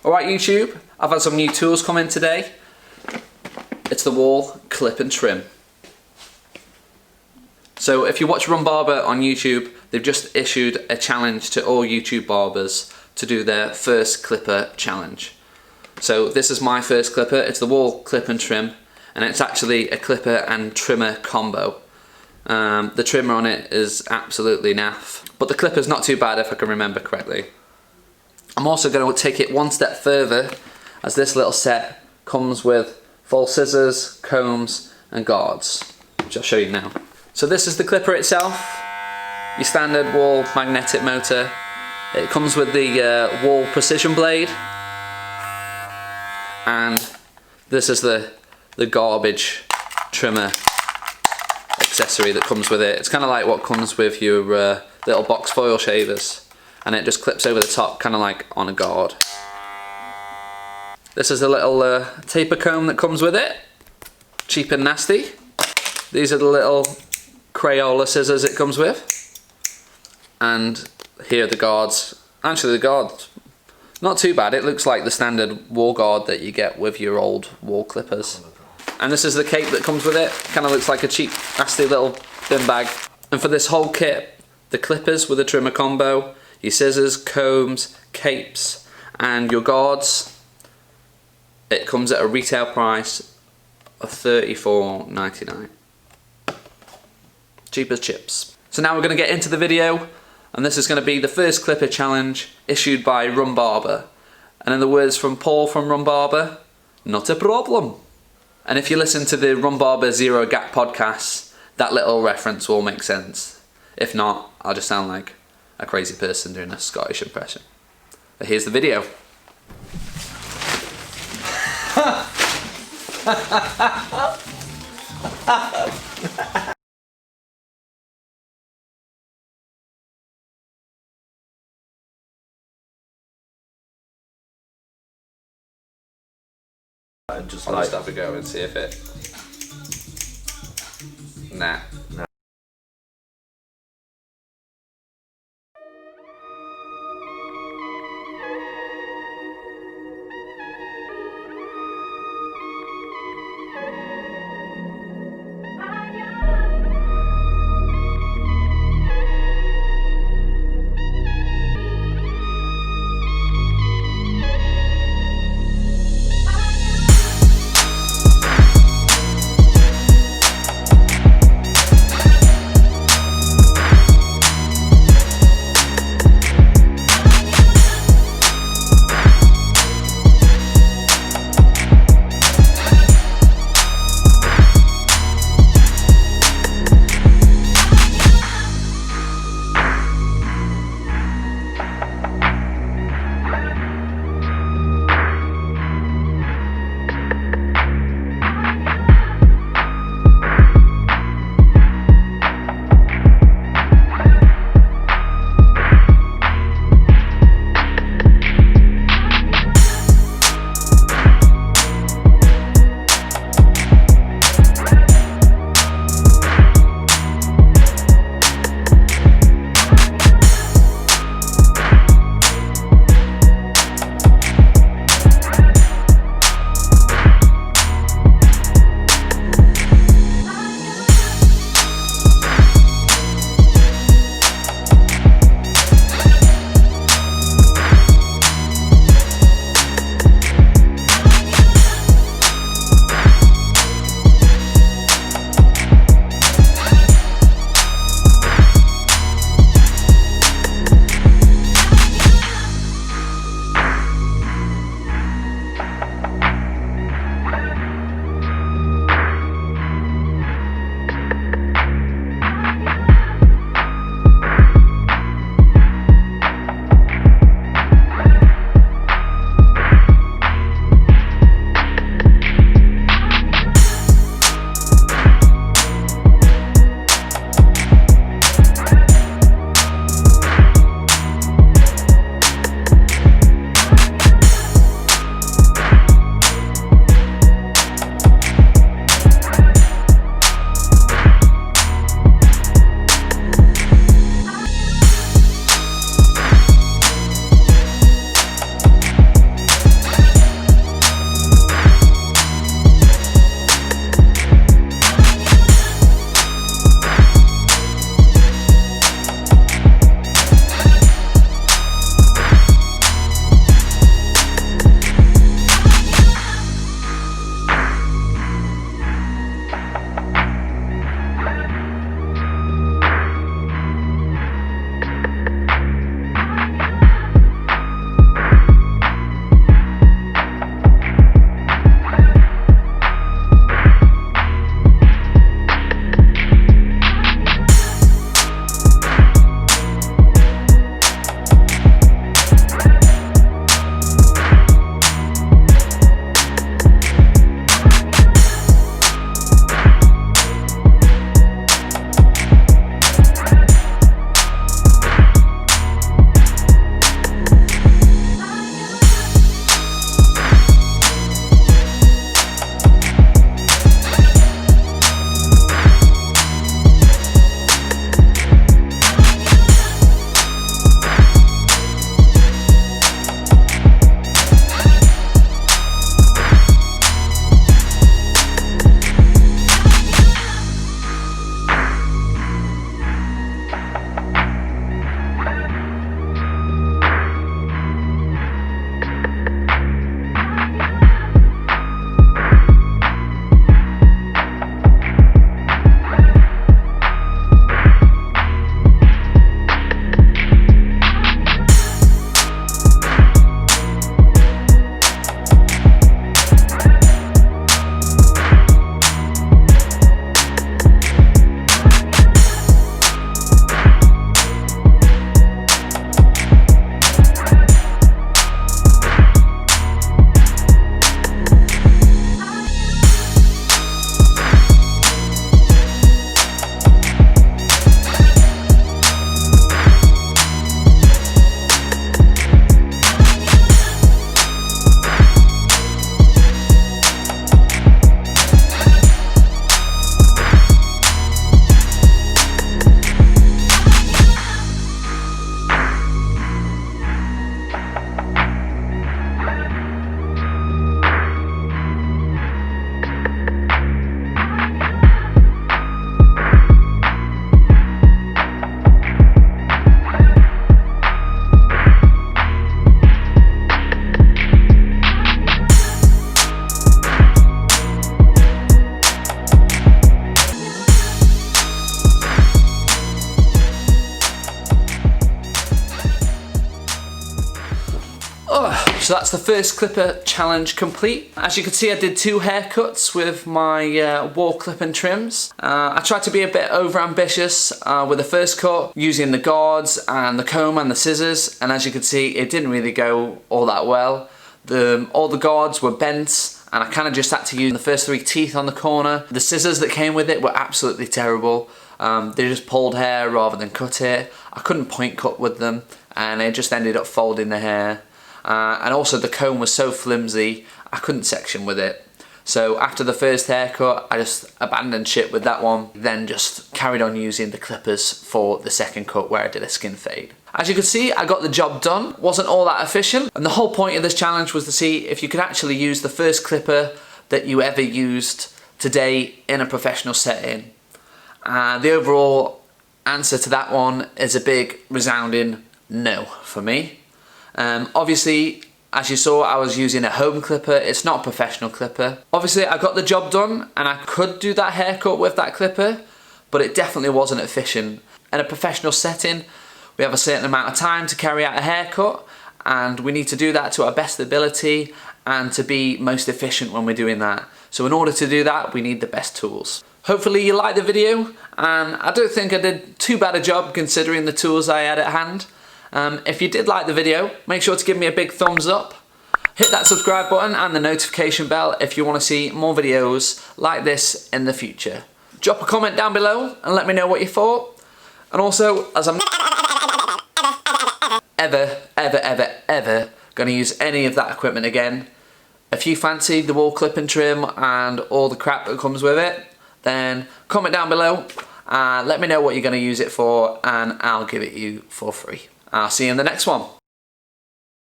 Alright YouTube, I've had some new tools come in today. It's the wall clip and trim. So if you watch Run Barber on YouTube, they've just issued a challenge to all YouTube barbers to do their first clipper challenge. So this is my first clipper. It's the wall clip and trim, and it's actually a clipper and trimmer combo. The trimmer on it is absolutely naff, but the clipper's not too bad if I can remember correctly. I'm also going to take it one step further, as this little set comes with full scissors, combs and guards, which I'll show you now. So this is the clipper itself, your standard wall magnetic motor. It comes with the wall precision blade, and this is the garbage trimmer accessory that comes with it. It's kind of like what comes with your little box foil shavers, and it just clips over the top, kind of like on a guard. This is the little taper comb that comes with it, cheap and nasty. These are the little Crayola scissors it comes with, and here are the guards. Actually the guards, not too bad. It looks like the standard wall guard that you get with your old wall clippers. And this is the cape that comes with it. Kind of looks like a cheap nasty little bin bag. And for this whole kit, the clippers with a trimmer combo, your scissors, combs, capes and your guards, it comes at a retail price of $34.99. Cheap as chips. So now we're going to get into the video, and this is going to be the first clipper challenge issued by Run Barber. And in the words from Paul from Run Barber, not a problem. And if you listen to the Run Barber Zero Gap podcast, that little reference will make sense. If not, I'll just sound like a crazy person doing a Scottish impression. But here's the video. I'll just have a go and see if it... Nah. So that's the first clipper challenge complete. As you can see, I did 2 haircuts with my wall clip and trims. I tried to be a bit over ambitious with the first cut, using the guards and the comb and the scissors, and as you can see, it didn't really go all that well. All the guards were bent, and I kind of just had to use the first 3 teeth on the corner. The scissors that came with it were absolutely terrible. They just pulled hair rather than cut it. I couldn't point cut with them, and it just ended up folding the hair. And also the comb was so flimsy, I couldn't section with it. So after the first haircut, I just abandoned ship with that one, then just carried on using the clippers for the second cut where I did a skin fade. As you can see, I got the job done. Wasn't all that efficient, and the whole point of this challenge was to see if you could actually use the first clipper that you ever used today in a professional setting. The overall answer to that one is a big resounding no for me. Obviously, as you saw, I was using a home clipper. It's not a professional clipper. Obviously, I got the job done and I could do that haircut with that clipper, but it definitely wasn't efficient. In a professional setting, we have a certain amount of time to carry out a haircut, and we need to do that to our best ability and to be most efficient when we're doing that. So in order to do that, we need the best tools. Hopefully you liked the video, and I don't think I did too bad a job considering the tools I had at hand. If you did like the video, make sure to give me a big thumbs up. Hit that subscribe button and the notification bell if you want to see more videos like this in the future. Drop a comment down below and let me know what you thought. And also, as I'm ever going to use any of that equipment again, if you fancy the wall clip and trim and all the crap that comes with it, then comment down below, let me know what you're going to use it for, and I'll give it you for free. I'll see you in the next one.